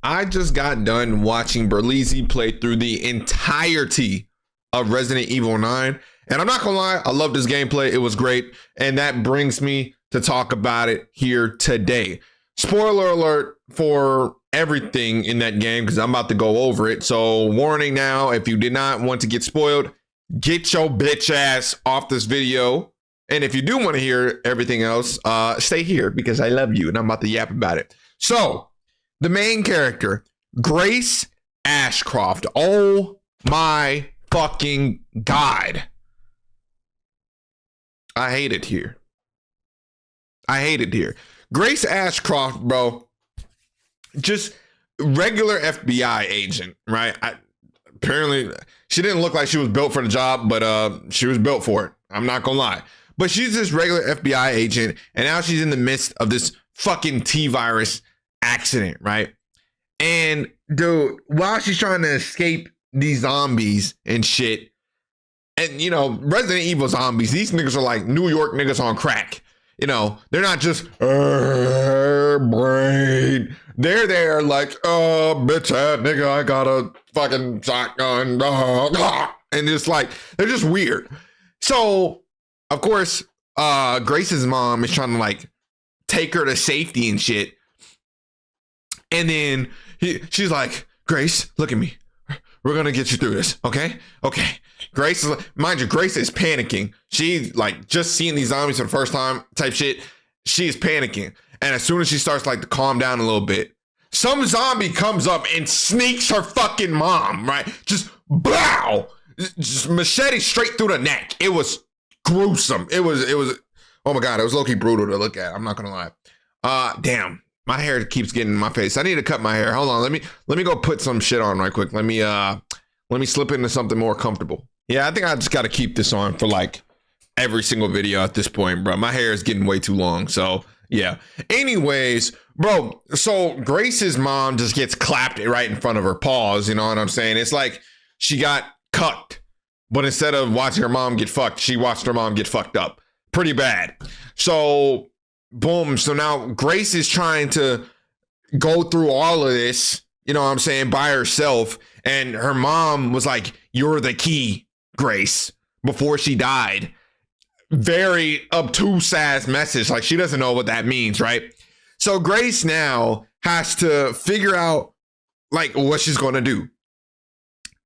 I just got done watching Berlizzi play through the entirety of Resident Evil 9. And I'm not gonna lie, I love this gameplay. It was great. And that brings me to talk about it here today. Spoiler alert for everything in that game, because I'm about to go over it. So warning now, if you did not want to get spoiled, get your bitch ass off this video. And if you do want to hear everything else, stay here because I love you and I'm about to yap about it. So the main character, Grace Ashcroft. Oh my fucking God. I hate it here. I hate it here. Grace Ashcroft, bro, just regular FBI agent, right? Apparently, she didn't look like she was built for the job, but she was built for it. I'm not gonna lie. But she's this regular FBI agent, and now she's in the midst of this fucking T-virus accident, right? And dude, while she's trying to escape these zombies and shit, and you know, Resident Evil zombies, these niggas are like New York niggas on crack. You know, they're not just brain. They're there like, bitch ass nigga, I got a fucking shotgun. And it's like, they're just weird. So, of course, Grace's mom is trying to like take her to safety and shit. And then she's like, Grace, look at me. We're going to get you through this. Okay. Grace, mind you, Grace is panicking. She's like just seeing these zombies for the first time type shit. She is panicking. And as soon as she starts like to calm down a little bit, some zombie comes up and sneaks her fucking mom, right? Just blow, just machete straight through the neck. It was gruesome. It was, oh my God, it was low-key brutal to look at. I'm not going to lie. Damn. My hair keeps getting in my face. I need to cut my hair. Hold on. Let me go put some shit on right quick. Let me slip into something more comfortable. Yeah, I think I just got to keep this on for like every single video at this point, bro. My hair is getting way too long. So yeah. Anyways, bro. So Grace's mom just gets clapped right in front of her paws. You know what I'm saying? It's like she got cucked, but instead of watching her mom get fucked, she watched her mom get fucked up. Pretty bad. So boom. So now Grace is trying to go through all of this, you know what I'm saying, by herself. And her mom was like, you're the key, Grace, before she died. Very obtuse ass message. Like she doesn't know what that means, right? So Grace now has to figure out like what she's going to do.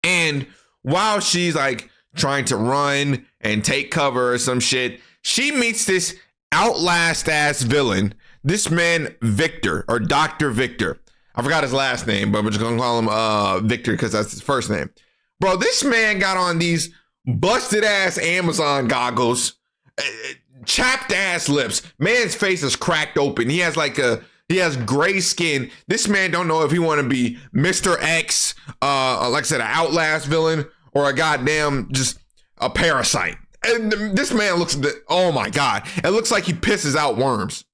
And while she's like trying to run and take cover or some shit, she meets this Outlast ass villain, this man Victor, or Dr. Victor. I forgot his last name, but we're just gonna call him Victor because that's his first name. Bro, this man got on these busted ass Amazon goggles, chapped ass lips. Man's face is cracked open. He has gray skin. This man don't know if he want to be Mr. X, like I said, an Outlast villain, or a goddamn just a parasite. And this man looks, oh my God, it looks like he pisses out worms.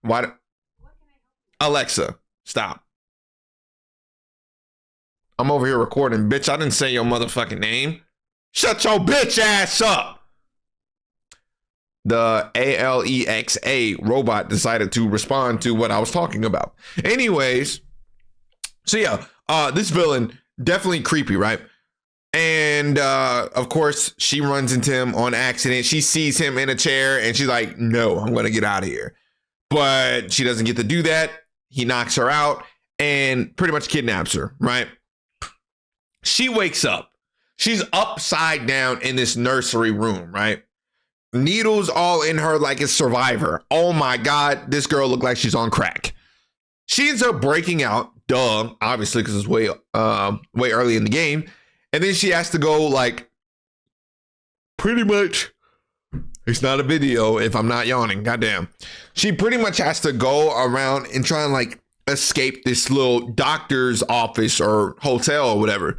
Why? Alexa, stop. I'm over here recording, bitch. I didn't say your motherfucking name. Shut your bitch ass up. The Alexa robot decided to respond to what I was talking about. Anyways, so yeah, this villain, definitely creepy, right? And of course, she runs into him on accident. She sees him in a chair and she's like, no, I'm going to get out of here. But she doesn't get to do that. He knocks her out and pretty much kidnaps her, right? She wakes up. She's upside down in this nursery room, right? Needles all in her like a Survivor. Oh my God, this girl looked like she's on crack. She ends up breaking out, duh, obviously, because it's way early in the game. And then she has to go like pretty much, it's not a video if I'm not yawning, goddamn. She pretty much has to go around and try and like escape this little doctor's office or hotel or whatever.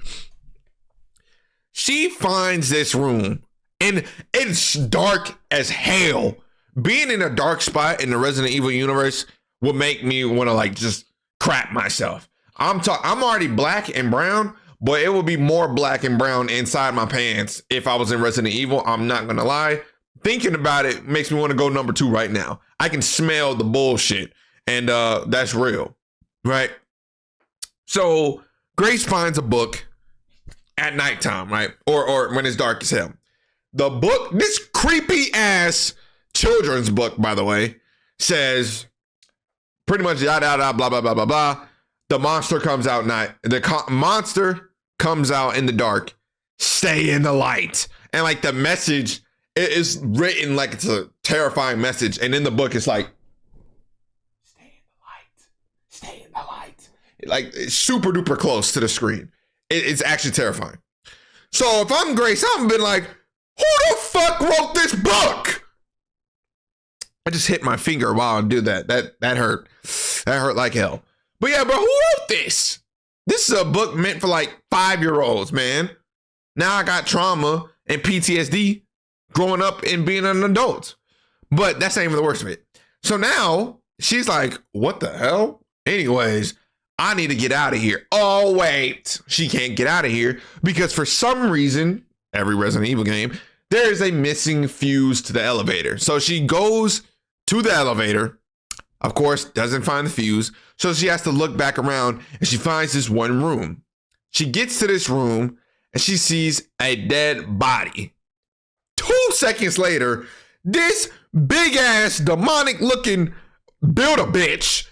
She finds this room and it's dark as hell. Being in a dark spot in the Resident Evil universe will make me want to like just crap myself. I'm already black and brown, but it would be more black and brown inside my pants if I was in Resident Evil. I'm not gonna lie. Thinking about it makes me want to go number 2 right now. I can smell the bullshit. And that's real, right? So Grace finds a book at nighttime, right? Or when it's dark as hell. The book, this creepy ass children's book, by the way, says pretty much yada yada blah blah blah blah blah. The monster comes out monster comes out in the dark. Stay in the light. And like the message is written like it's a terrifying message. And in the book, it's like, stay in the light. Stay in the light. Like it's super duper close to the screen. It's actually terrifying. So if I'm Grace, I've been like, who the fuck wrote this book? I just hit my finger while I do that. That hurt. That hurt like hell. But yeah, bro, who wrote this? This is a book meant for like 5-year-olds, man. Now I got trauma and PTSD growing up and being an adult. But that's not even the worst of it. So now she's like, what the hell? Anyways, I need to get out of here. Oh, wait. She can't get out of here because for some reason, every Resident Evil game, there is a missing fuse to the elevator. So she goes to the elevator, of course, doesn't find the fuse. So she has to look back around and she finds this one room. She gets to this room and she sees a dead body. 2 seconds later, this big ass demonic looking Build-A-Bitch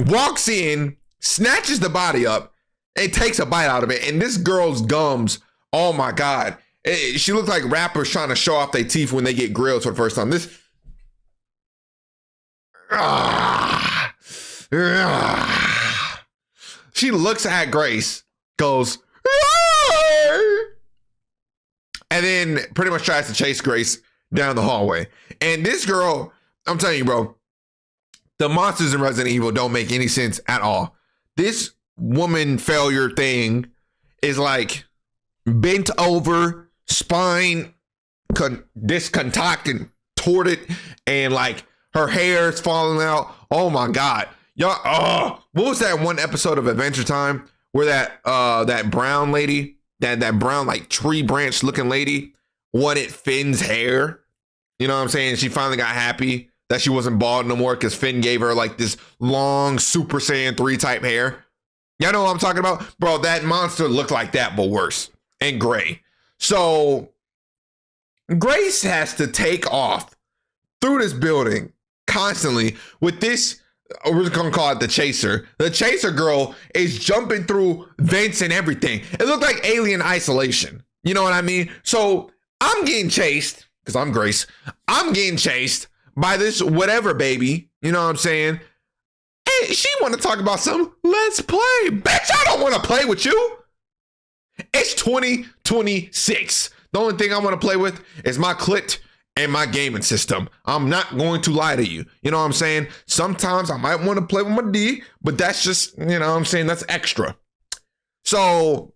walks in, snatches the body up, and takes a bite out of it. And this girl's gums, oh my God. She looks like rappers trying to show off their teeth when they get grilled for the first time. She looks at Grace, goes, and then pretty much tries to chase Grace down the hallway. And this girl, I'm telling you, bro, the monsters in Resident Evil don't make any sense at all. This woman failure thing is like bent over, spine discontracted, contorted, and like her hair is falling out. Oh my God. Y'all, what was that one episode of Adventure Time where that brown lady, that brown like tree branch looking lady wanted Finn's hair? You know what I'm saying? She finally got happy that she wasn't bald no more because Finn gave her like this long Super Saiyan 3 type hair. Y'all know what I'm talking about? Bro, that monster looked like that, but worse and gray. So Grace has to take off through this building constantly with this, we're just gonna call it the chaser. The chaser girl is jumping through vents and everything. It looked like Alien Isolation. You know what I mean? So I'm getting chased, because I'm Grace. I'm getting chased by this whatever baby. You know what I'm saying? And she want to talk about some let's play. Bitch, I don't want to play with you. It's 2026. The only thing I want to play with is my clit and my gaming system. I'm not going to lie to you. You know what I'm saying? Sometimes I might want to play with my D, but that's just, you know what I'm saying? That's extra. So,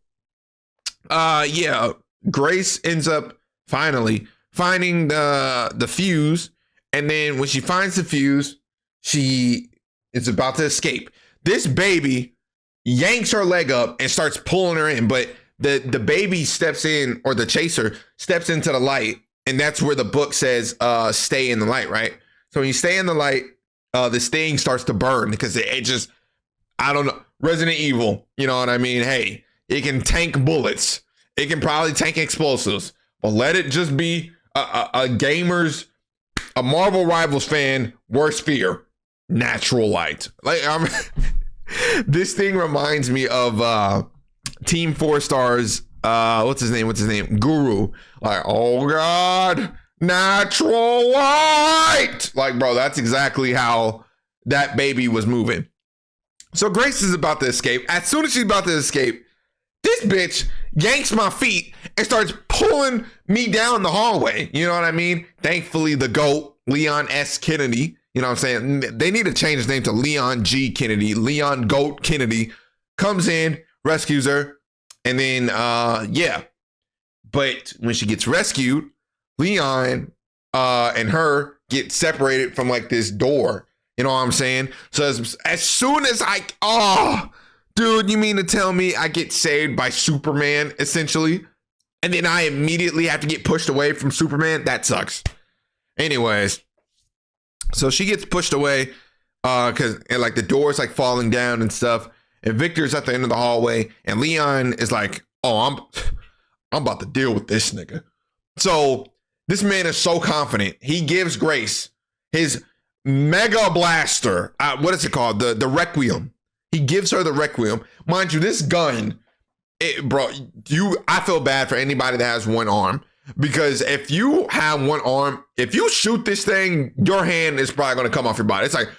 yeah, Grace ends up finally finding the fuse. And then when she finds the fuse, she is about to escape. This baby yanks her leg up and starts pulling her in, but the baby steps in, or the chaser steps into the light, and that's where the book says stay in the light, right? So when you stay in the light, this thing starts to burn because it just, I don't know, Resident Evil, you know what I mean? Hey, it can tank bullets. It can probably tank explosives, but let it just be a Marvel Rivals fan worst fear, natural light. Like this thing reminds me of Team 4 Stars, what's his name? Guru. Like, oh God, natural light. Like, bro, that's exactly how that baby was moving. So Grace is about to escape. As soon as she's about to escape, this bitch yanks my feet and starts pulling me down the hallway. You know what I mean? Thankfully, the GOAT, Leon S. Kennedy, you know what I'm saying? They need to change his name to Leon G. Kennedy. Leon GOAT Kennedy comes in, rescues her, and then, yeah. But when she gets rescued, Leon and her get separated from like this door. You know what I'm saying? So as soon as dude, you mean to tell me I get saved by Superman, essentially? And then I immediately have to get pushed away from Superman? That sucks. Anyways, so she gets pushed away. because like the door's like falling down and stuff. And Victor's at the end of the hallway, and Leon is like, "Oh, I'm about to deal with this nigga." So this man is so confident. He gives Grace his mega blaster. What is it called? The Requiem. He gives her the Requiem. Mind you, this gun, bro. I feel bad for anybody that has one arm, because if you have one arm, if you shoot this thing, your hand is probably gonna come off your body. It's like,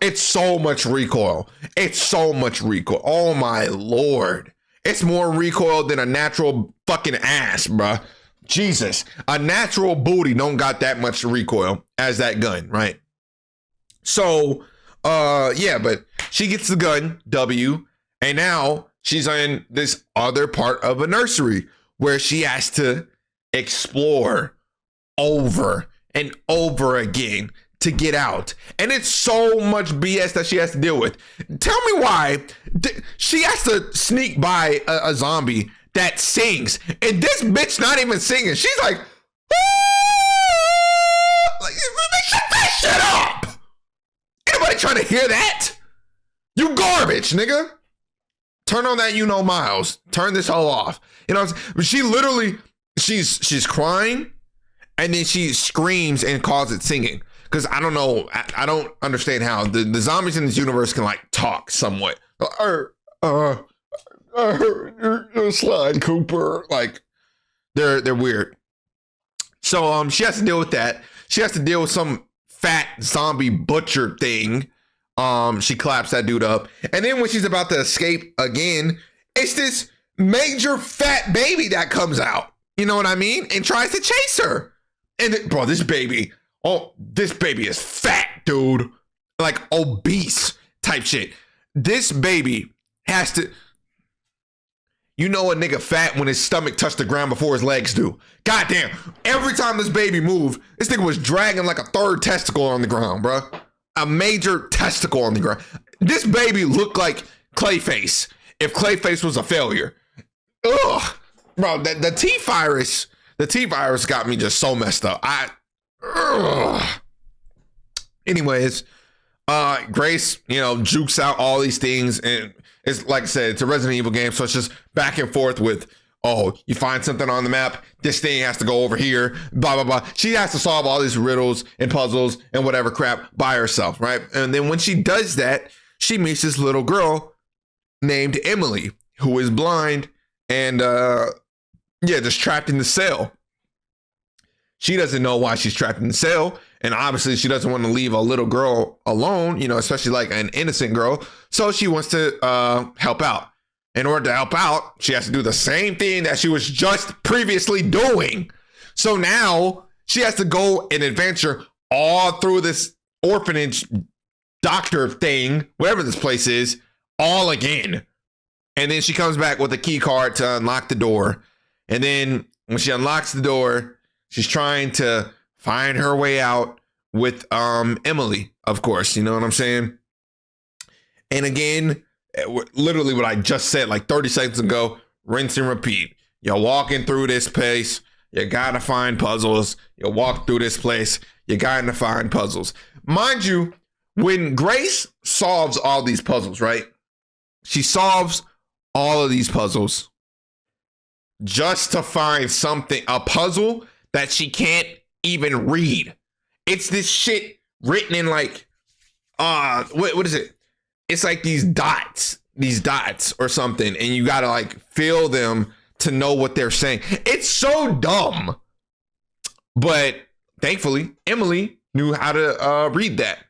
it's so much recoil. It's so much recoil. Oh my Lord. It's more recoil than a natural fucking ass, bruh. Jesus. A natural booty don't got that much recoil as that gun, right? So, yeah, but she gets the gun, W, and now she's in this other part of a nursery where she has to explore over and over again to get out. And it's so much BS that she has to deal with. Tell me why she has to sneak by a zombie that sings, and this bitch not even singing. She's like, shut that shit up. Anybody trying to hear that? You garbage, nigga. Turn on that, Miles. Turn this all off. You know, she literally, she's crying, and then she screams and calls it singing. Because I don't know, I don't understand how the zombies in this universe can like talk somewhat. Slide Cooper, like they're weird. So she has to deal with that. She has to deal with some fat zombie butcher thing. She claps that dude up, and then when she's about to escape again, it's this major fat baby that comes out. You know what I mean? And tries to chase her. And bro, this baby is fat, dude. Like obese type shit. This baby has to, you know, a nigga fat when his stomach touched the ground before his legs do. Goddamn. Every time this baby moved, this nigga was dragging like a third testicle on the ground, bro. A major testicle on the ground. This baby looked like Clayface if Clayface was a failure. Ugh. Bro, the T-virus got me just so messed up. Anyways, Grace, jukes out all these things, and it's like I said, it's a Resident Evil game, so it's just back and forth with, oh, you find something on the map, this thing has to go over here, blah, blah, blah. She has to solve all these riddles and puzzles and whatever crap by herself, right? And then when she does that, she meets this little girl named Emily, who is blind and, just trapped in the cell. She doesn't know why she's trapped in the cell. And obviously she doesn't want to leave a little girl alone, especially like an innocent girl. So she wants to help out. In order to help out, she has to do the same thing that she was just previously doing. So now she has to go and adventure all through this orphanage doctor thing, whatever this place is, all again. And then she comes back with a key card to unlock the door. And then when she unlocks the door, she's trying to find her way out with Emily, of course. You know what I'm saying? And again, literally what I just said like 30 seconds ago, rinse and repeat. You're walking through this place, you gotta find puzzles. You walk through this place, you gotta find puzzles. Mind you, when Grace solves all these puzzles, right? She solves all of these puzzles just to find something, a puzzle that she can't even read. It's this shit written in like, what is it? It's like these dots or something, and you gotta like feel them to know what they're saying. It's so dumb. But thankfully, Emily knew how to read that.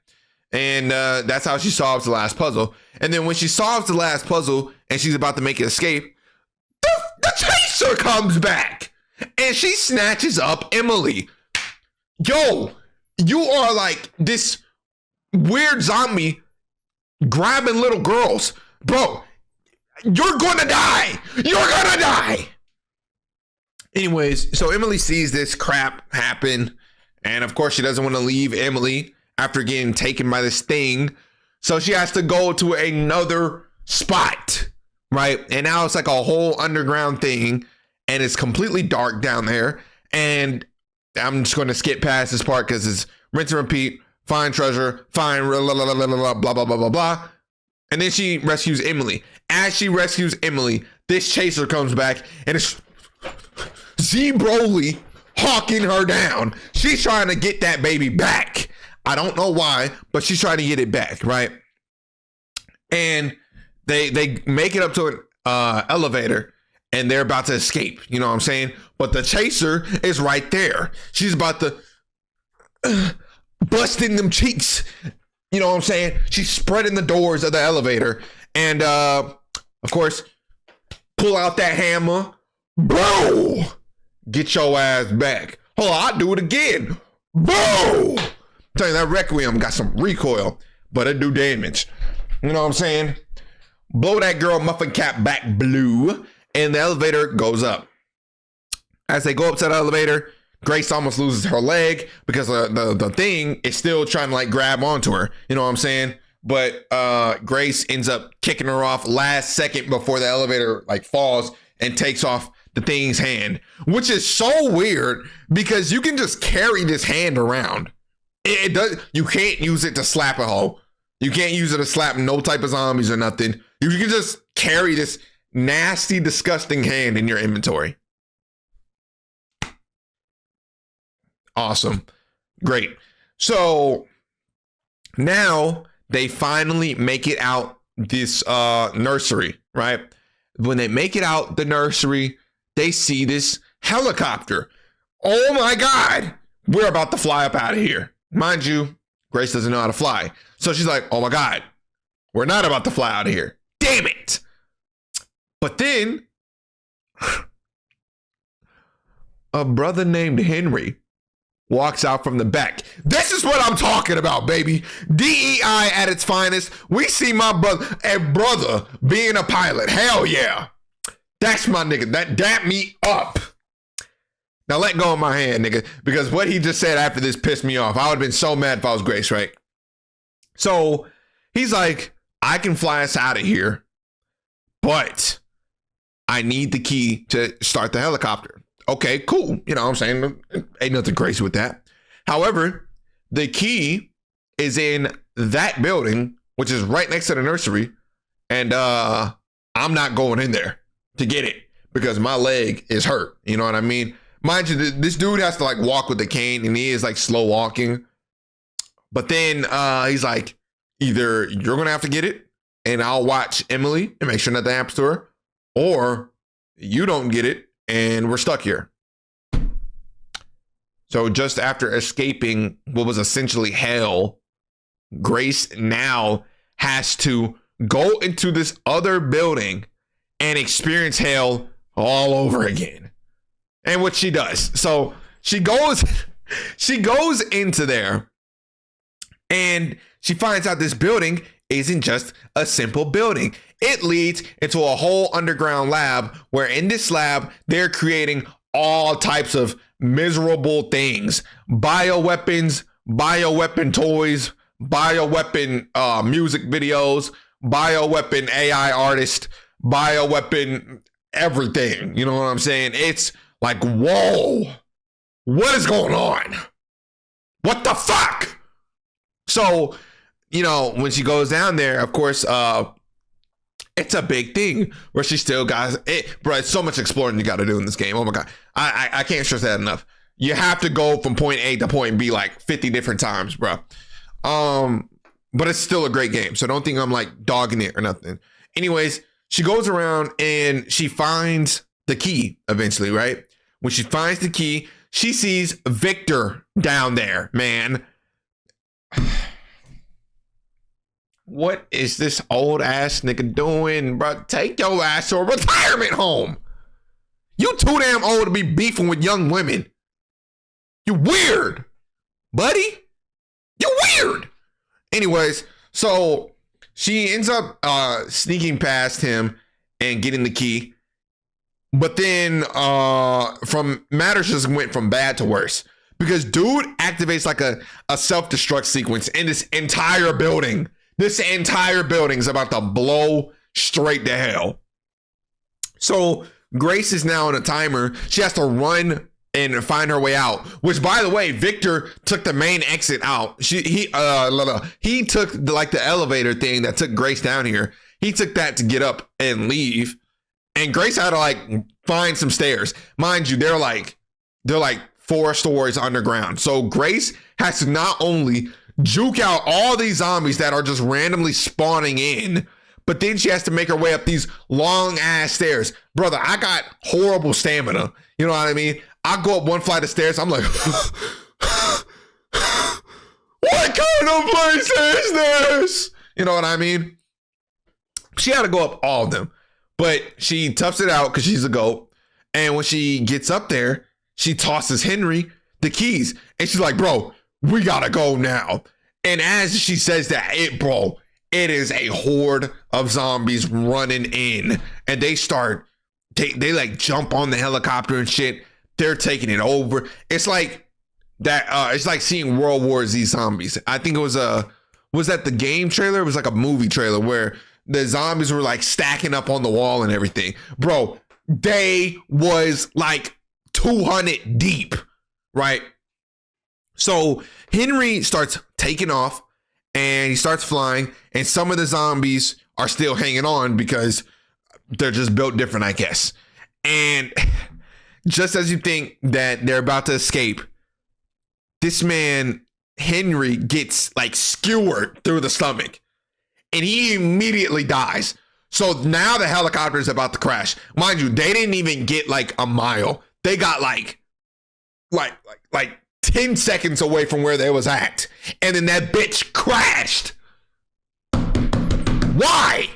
And that's how she solves the last puzzle. And then when she solves the last puzzle and she's about to make an escape, the chaser comes back and she snatches up Emily. Yo, you are like this weird zombie grabbing little girls. Bro, you're gonna die. You're gonna die. Anyways, so Emily sees this crap happen. And of course, she doesn't want to leave Emily after getting taken by this thing. So she has to go to another spot, right? And now it's like a whole underground thing. And it's completely dark down there. And I'm just going to skip past this part because it's rinse and repeat find treasure, find blah, blah, blah, blah, blah, blah, blah, blah, blah, blah. And then she rescues Emily. As she rescues Emily, this chaser comes back and it's Z Broly hawking her down. She's trying to get that baby back. I don't know why, but she's trying to get it back, right? And they make it up to an elevator and they're about to escape. You know what I'm saying? But the chaser is right there. She's about to bust in them cheeks. You know what I'm saying? She's spreading the doors of the elevator. And of course, pull out that hammer. Bro! Get your ass back. Hold on, I'll do it again. Boo! I'm telling you, that Requiem got some recoil, but it do damage. You know what I'm saying? Blow that girl muffin cap back blue, and the elevator goes up. As they go up to the elevator, Grace almost loses her leg because the thing is still trying to like grab onto her. You know what I'm saying? But Grace ends up kicking her off last second before the elevator like falls and takes off the thing's hand, which is so weird because you can just carry this hand around. It does. You can't use it to slap a hoe. You can't use it to slap no type of zombies or nothing. You can just carry this nasty, disgusting hand in your inventory. Awesome. Great. So now they finally make it out this nursery, right? When they make it out the nursery, they see this helicopter. Oh my God. We're about to fly up out of here. Mind you, Grace doesn't know how to fly. So she's like, oh my God, we're not about to fly out of here. Damn it. But then a brother named Henry walks out from the back. This is what I'm talking about, baby. DEI at its finest. We see my brother being a pilot. Hell yeah. That's my nigga. That dapped me up. Now let go of my hand, nigga, because what he just said after this pissed me off. I would have been so mad if I was Grace, right? So he's like, I can fly us out of here, but I need the key to start the helicopter. Okay, cool. You know what I'm saying? Ain't nothing crazy with that. However, the key is in that building, which is right next to the nursery. And I'm not going in there to get it because my leg is hurt. You know what I mean? Mind you, this dude has to like walk with a cane and he is like slow walking. But then he's like, either you're going to have to get it and I'll watch Emily and make sure nothing happens to her, or you don't get it and we're stuck here. So just after escaping what was essentially hell, Grace now has to go into this other building and experience hell all over again. And what she does. So she goes into there and she finds out this building isn't just a simple building. It leads into a whole underground lab where in this lab, they're creating all types of miserable things. Bioweapons, bioweapon toys, bioweapon music videos, bioweapon AI artist, bioweapon everything. You know what I'm saying? It's like, whoa, what is going on? What the fuck? So, you know, when she goes down there, of course, it's a big thing where she still got it, bro. It's so much exploring you got to do in this game. Oh my God. I can't stress that enough. You have to go from point A to point B like 50 different times, bro. But it's still a great game. So don't think I'm like dogging it or nothing. Anyways, she goes around and she finds the key eventually, right? When she finds the key, she sees Victor down there, man. What is this old ass nigga doing, bro? Take your ass to a retirement home. You too damn old to be beefing with young women. You weird, buddy. You weird. Anyways, so she ends up sneaking past him and getting the key. But then from matters just went from bad to worse because dude activates like a self-destruct sequence in this entire building. This entire building is about to blow straight to hell. So Grace is now on a timer. She has to run and find her way out. Which, by the way, Victor took the main exit out. He took the elevator thing that took Grace down here. He took that to get up and leave. And Grace had to find some stairs. Mind you, they're like 4 stories underground. So Grace has to not only juke out all these zombies that are just randomly spawning in, but then she has to make her way up these long ass stairs. Brother, I got horrible stamina. You know what I mean? I go up one flight of stairs. I'm like, what kind of place is this? You know what I mean? She had to go up all of them, but she toughs it out because she's a goat. And when she gets up there, she tosses Henry the keys. And she's like, bro, we gotta go now. And as she says that, it is a horde of zombies running in. And they jump on the helicopter and shit. They're taking it over. It's like that. It's like seeing World War Z zombies. I think it was that the game trailer? It was like a movie trailer where the zombies were like stacking up on the wall and everything. Bro, they was like 200 deep, right? So Henry starts taking off and he starts flying, and some of the zombies are still hanging on because they're just built different, I guess. And just as you think that they're about to escape, this man, Henry, gets skewered through the stomach and he immediately dies. So now the helicopter is about to crash. Mind you, they didn't even get a mile. They got like 10 seconds away from where they was at. And then that bitch crashed. Why?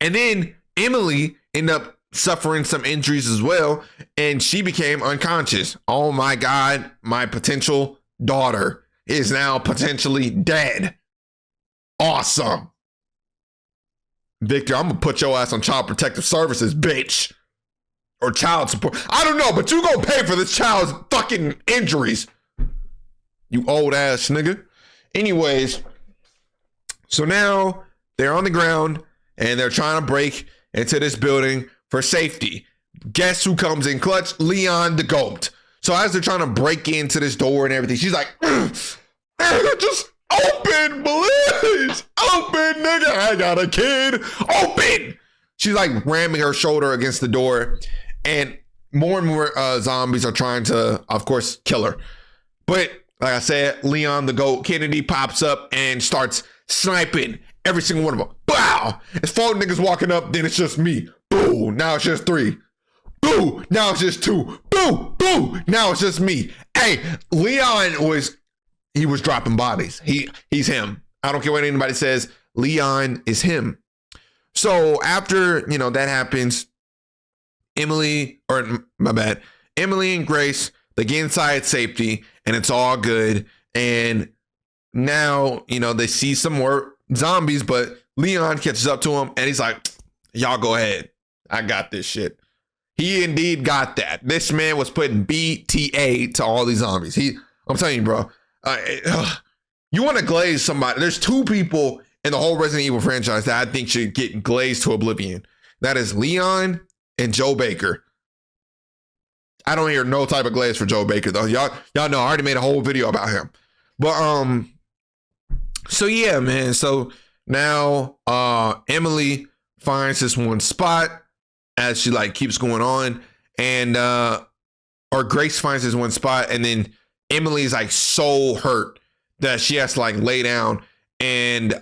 And then Emily ended up suffering some injuries as well, and she became unconscious. Oh my God, my potential daughter is now potentially dead. Awesome. Victor, I'm gonna put your ass on child protective services, bitch. Or child support. I don't know, but you gonna pay for this child's fucking injuries. You old ass nigga. Anyways, so now they're on the ground and they're trying to break into this building for safety. Guess who comes in clutch? Leon the GOAT. So as they're trying to break into this door and everything, she's like, just open, please. Open, nigga. I got a kid. Open. She's ramming her shoulder against the door, and more zombies are trying to, of course, kill her. But like I said, Leon the GOAT Kennedy pops up and starts sniping every single one of them. Wow! It's 4 niggas walking up, then it's just me. Boo! Now it's just 3. Boo! Now it's just 2. Boo! Boo! Now it's just me. Hey, Leon was dropping bodies. He's him. I don't care what anybody says. Leon is him. So after, that happens, Emily and Grace, they get inside safety and it's all good. And now, they see some more zombies, but Leon catches up to him and he's like, y'all go ahead. I got this shit. He indeed got that. This man was putting BTA to all these zombies. I'm telling you, bro, you want to glaze somebody. There's 2 people in the whole Resident Evil franchise that I think should get glazed to oblivion. That is Leon and Joe Baker. I don't hear no type of glaze for Joe Baker though. Y'all know I already made a whole video about him. But so yeah, man. So now Emily finds this one spot as she keeps going on, and or Grace finds this one spot, and then Emily's so hurt that she has to lay down, and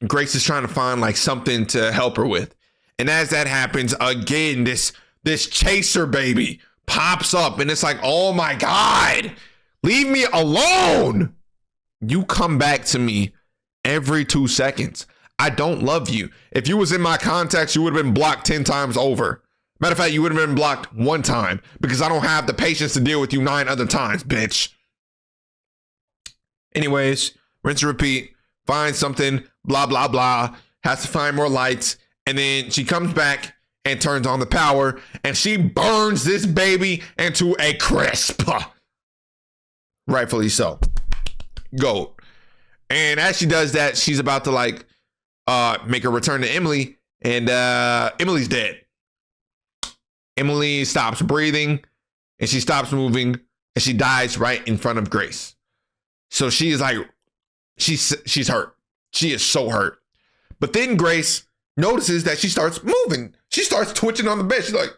Grace is trying to find something to help her with. And as that happens again, this chaser baby pops up, and it's oh my God, leave me alone. You come back to me every 2 seconds. I don't love you. If you was in my contacts, you would have been blocked 10 times over. Matter of fact, you would have been blocked 1 time because I don't have the patience to deal with you 9 other times, bitch. Anyways, rinse and repeat, find something, blah, blah, blah, has to find more lights. And then she comes back and turns on the power and she burns this baby into a crisp. Rightfully so. Goat. And as she does that, she's about to make a return to Emily, and Emily's dead. Emily stops breathing and she stops moving and she dies right in front of Grace. So she's like, she's hurt. She is so hurt. But then Grace notices that she starts moving. She starts twitching on the bed. She's like,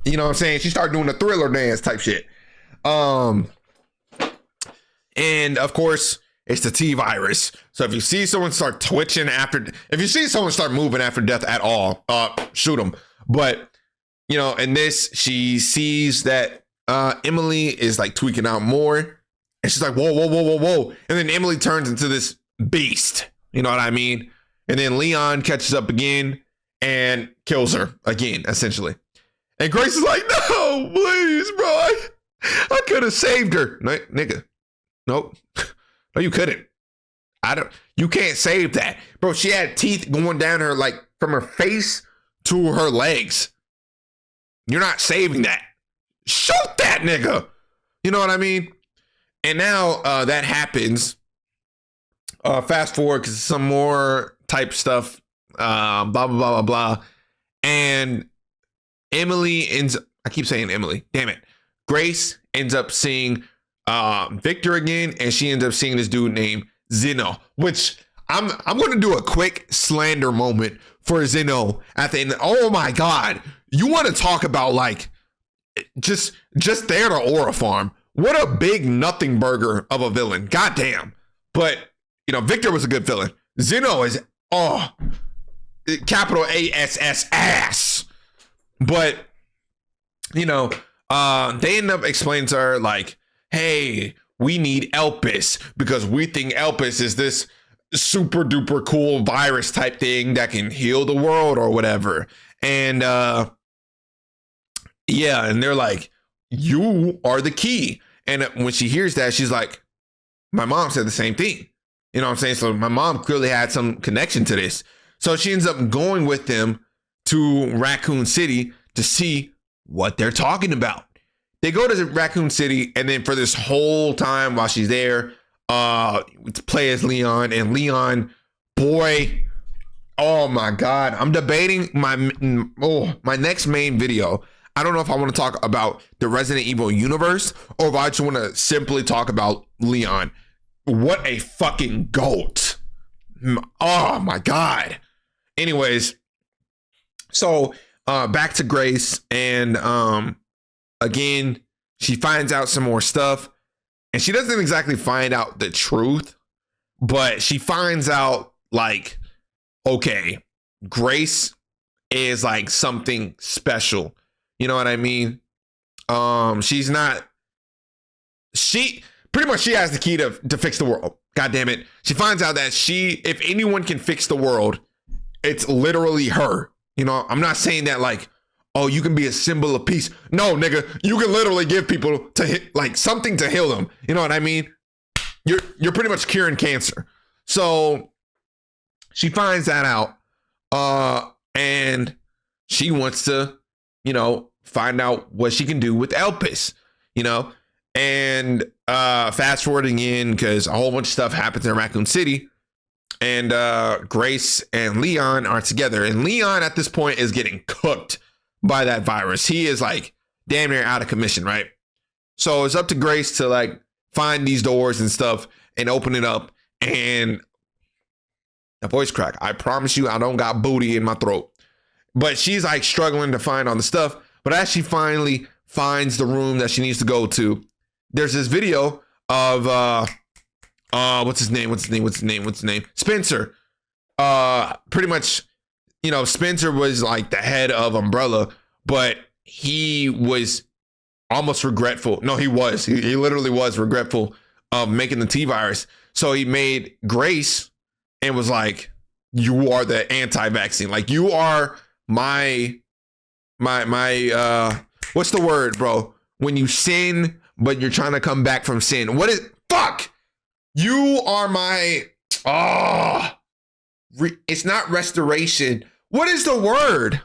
you know what I'm saying? She started doing the Thriller dance type shit. And of course, it's the T virus. So if you see someone start twitching if you see someone start moving after death at all, shoot them. But, you know, in this, she sees that Emily is like tweaking out more. And she's like, whoa, whoa, whoa, whoa, whoa. And then Emily turns into this beast. You know what I mean? And then Leon catches up again and kills her again, essentially. And Grace is like, no, please, bro. I could have saved her. No, nigga. Nope. No, you couldn't. You can't save that. Bro, she had teeth going down her, like, from her face to her legs. You're not saving that. Shoot that nigga. You know what I mean? And now that happens. Fast forward, because some more type stuff. Blah, blah, blah, blah, blah. And Emily I keep saying Emily. Damn it. Grace ends up seeing Victor again, and she ends up seeing this dude named Zeno, which I'm going to do a quick slander moment for Zeno at the end. Oh my God. You want to talk about like just there to Aura Farm. What a big nothing burger of a villain. God damn. But, you know, Victor was a good villain. Zeno is, capital ASS ass. But, you know, they end up explaining to her like, hey, we need Elpis because we think Elpis is this super duper cool virus type thing that can heal the world or whatever. And yeah, and they're like, you are the key. And when she hears that, she's like, my mom said the same thing. You know what I'm saying? So my mom clearly had some connection to this. So she ends up going with them to Raccoon City to see what they're talking about. They go to Raccoon City, and then for this whole time while she's there, play as Leon. And Leon, boy, oh my God, I'm debating my next main video. I don't know if I want to talk about the Resident Evil universe or if I just want to simply talk about Leon. What a fucking goat. Oh my God. Anyways, so back to Grace, and again, she finds out some more stuff, and she doesn't exactly find out the truth, but she finds out like, okay, Grace is like something special. You know what I mean? She pretty much has the key to fix the world. God damn it. She finds out that if anyone can fix the world, it's literally her. You know, I'm not saying that like, oh, you can be a symbol of peace. No, nigga, you can literally give people like something to heal them. You know what I mean? You're pretty much curing cancer. So she finds that out, and she wants to, you know, find out what she can do with Elpis, you know, and fast forwarding in because a whole bunch of stuff happens in Raccoon City. And Grace and Leon are together, and Leon at this point is getting cooked by that virus. He is like damn near out of commission, right? So it's up to Grace to like find these doors and stuff and open it up. And a voice crack. I promise you, I don't got booty in my throat. But she's like struggling to find all the stuff. But as she finally finds the room that she needs to go to, there's this video of what's his name? Spencer. Pretty much, you know, Spencer was like the head of Umbrella, but he was almost regretful. No, he was. He literally was regretful of making the T-virus. So he made Grace and was like, you are the anti-vaccine. Like, you are my what's the word, bro? When you sin, but you're trying to come back from sin. What is, fuck? You are my, it's not restoration. What is the word?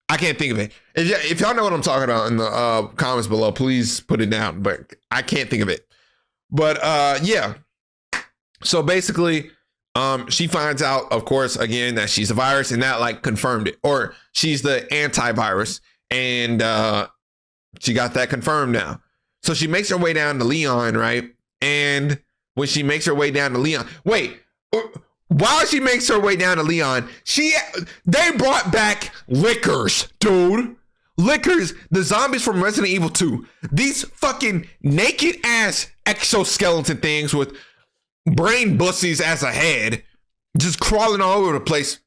I can't think of it. If y'all know what I'm talking about in the comments below, please put it down. But I can't think of it. But yeah. So basically, she finds out, of course, again, that she's a virus, and that like confirmed it, or she's the antivirus, and she got that confirmed now. So she makes her way down to Leon, right? And when she makes her way down to Leon, wait, while she makes her way down to Leon, they brought back Lickers, dude. Lickers, the zombies from Resident Evil 2. These fucking naked ass exoskeleton things with brain bussies as a head, just crawling all over the place.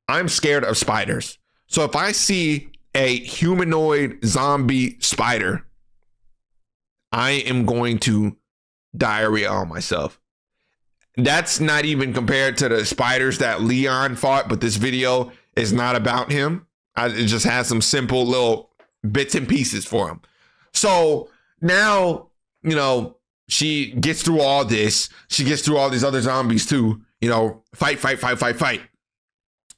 I'm scared of spiders. So if I see a humanoid zombie spider, I am going to diarrhea on myself. That's not even compared to the spiders that Leon fought, but this video is not about him. It just has some simple little bits and pieces for him. So now, you know, she gets through all this. She gets through all these other zombies too. You know, fight.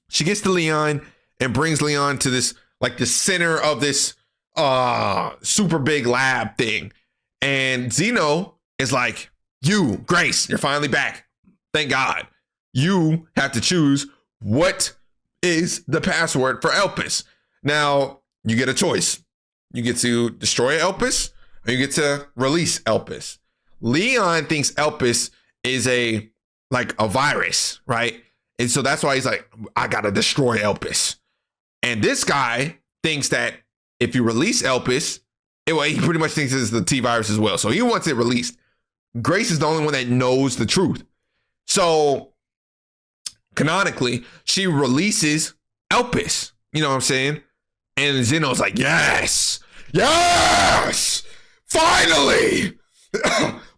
She gets to Leon and brings Leon to this, like the center of this super big lab thing. And Zeno is like, you, Grace, you're finally back. Thank God. You have to choose what is the password for Elpis. Now, you get a choice. You get to destroy Elpis, or you get to release Elpis. Leon thinks Elpis is a virus, right? And so that's why he's like, I gotta destroy Elpis. And this guy thinks that if you release Elpis, he pretty much thinks it's the T virus as well. So he wants it released. Grace is the only one that knows the truth. So canonically, she releases Elpis. You know what I'm saying? And Zeno's like, yes, finally,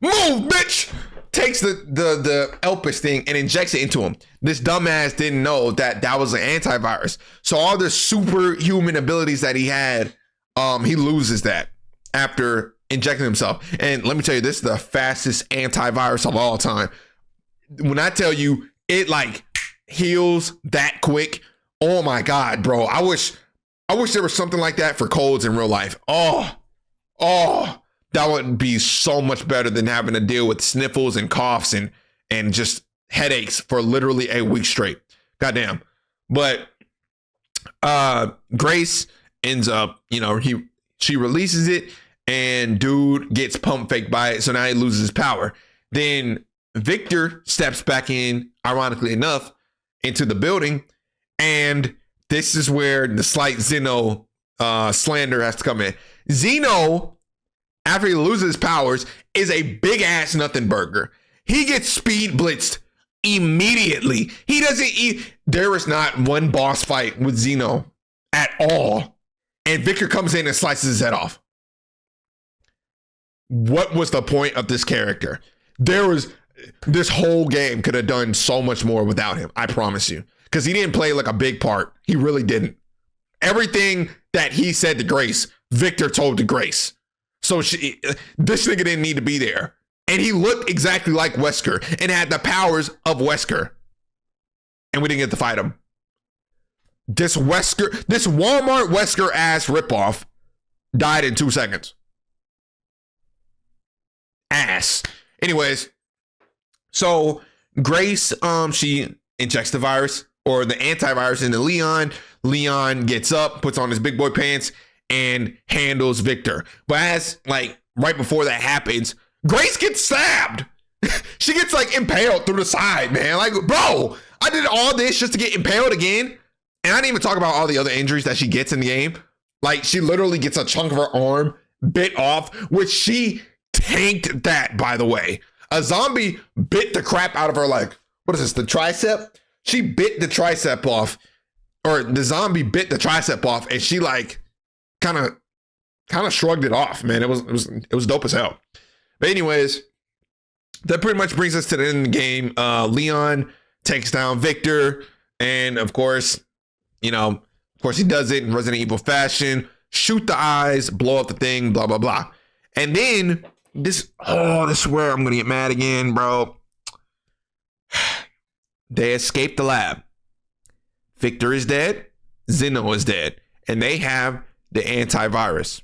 move, bitch. Takes the Elpis thing and injects it into him. This dumbass didn't know that was an antivirus. So all the superhuman abilities that he had, he loses that after injecting himself. And let me tell you, this is the fastest antivirus of all time. When I tell you it like heals that quick, oh my God, bro. I wish there was something like that for colds in real life. Oh, that would be so much better than having to deal with sniffles and coughs and just headaches for literally a week straight. Goddamn. But Grace ends up, you know, she releases it and dude gets pump faked by it. So now he loses his power. Then Victor steps back in, ironically enough, into the building. And this is where the slight Zeno slander has to come in. Zeno, after he loses his powers, is a big ass nothing burger. He gets speed blitzed immediately. There is not one boss fight with Zeno at all. And Victor comes in and slices his head off. What was the point of this character? This whole game could have done so much more without him. I promise you. Because he didn't play like a big part. He really didn't. Everything that he said to Grace, Victor told to Grace. So this nigga didn't need to be there. And he looked exactly like Wesker and had the powers of Wesker. And we didn't get to fight him. This Walmart Wesker ass ripoff died in 2 seconds. Ass. Anyways, so Grace, she injects the virus or the antivirus into Leon. Leon gets up, puts on his big boy pants, and handles Victor. But as right before that happens, Grace gets stabbed. She gets impaled through the side, man. Bro, I did all this just to get impaled again. And I didn't even talk about all the other injuries that she gets in the game. She literally gets a chunk of her arm bit off, which she tanked that, by the way. A zombie bit the crap out of her, what is this, the tricep? She bit the tricep off, or the zombie bit the tricep off, and she kind of shrugged it off, man. It was dope as hell. But anyways, that pretty much brings us to the end of the game. Leon takes down Victor, and of course he does it in Resident Evil fashion. Shoot the eyes, blow up the thing, blah, blah, blah. And then this is where I'm going to get mad again, bro. They escape the lab. Victor is dead. Zeno is dead. And they have the antivirus.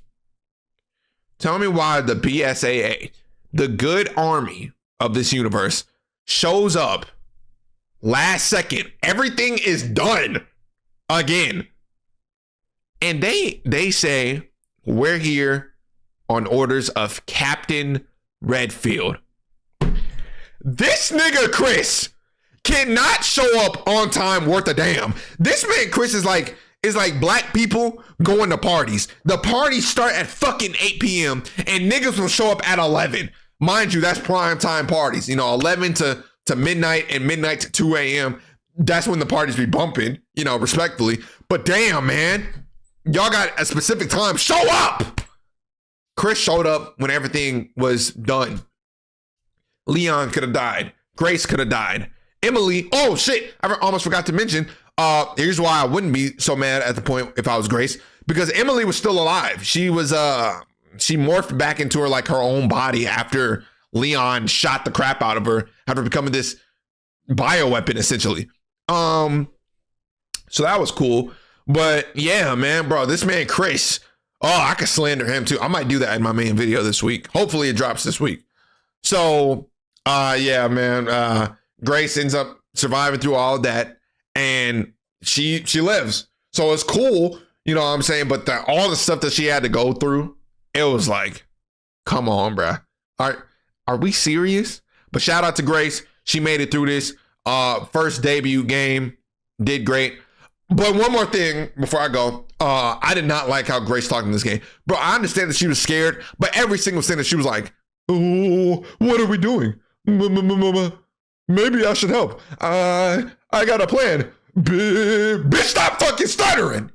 Tell me why the BSAA, the good army of this universe shows up last second. Everything is done again. And they say, we're here on orders of Captain Redfield. This nigga Chris cannot show up on time worth a damn. This man Chris is like black people going to parties. The parties start at fucking 8 p.m. and niggas will show up at 11. Mind you, that's prime time parties. 11 to midnight and midnight to 2 a.m. That's when the parties be bumping, respectfully. But damn, man, y'all got a specific time. Show up! Chris showed up when everything was done. Leon could have died. Grace could have died. Emily, oh shit, I almost forgot to mention, here's why I wouldn't be so mad at the point if I was Grace, because Emily was still alive. She was, she morphed back into her own body after Leon shot the crap out of her after becoming this bioweapon, essentially. So that was cool. But yeah, man, bro, this man Chris, I could slander him too. I might do that in my main video this week. Hopefully it drops this week. So, yeah, man, Grace ends up surviving through all of that, and she lives. So it's cool, you know what I'm saying? But all the stuff that she had to go through, it was like, come on, bruh. Are we serious? But shout out to Grace. She made it through this first debut game. Did great. But one more thing before I go. I did not like how Grace talked in this game. Bro, I understand that she was scared, but every single thing that she was like, oh, what are we doing? Maybe I should help. I got a plan. Bitch, stop fucking stuttering.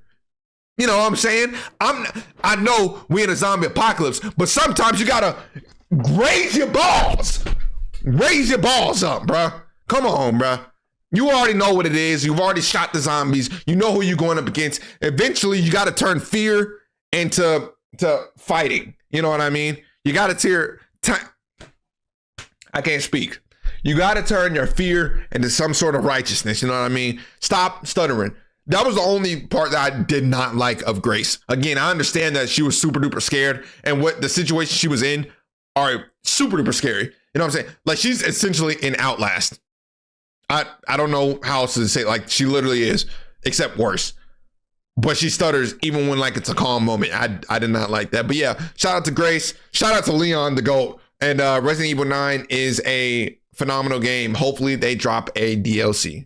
You know what I'm saying? I know we in a zombie apocalypse, but sometimes you gotta raise your balls. Raise your balls up, bruh. Come on, bruh. You already know what it is. You've already shot the zombies. You know who you're going up against. Eventually, you gotta turn fear into fighting. You know what I mean? You gotta I can't speak. You gotta turn your fear into some sort of righteousness. You know what I mean? Stop stuttering. That was the only part that I did not like of Grace. Again, I understand that she was super duper scared, and what the situation she was in are super duper scary. You know what I'm saying? Like, she's essentially in Outlast. I don't know how else to say it. She literally is, except worse. But she stutters even when it's a calm moment. I did not like that. But yeah, shout out to Grace. Shout out to Leon the GOAT. And Resident Evil 9 is a phenomenal game. Hopefully they drop a DLC.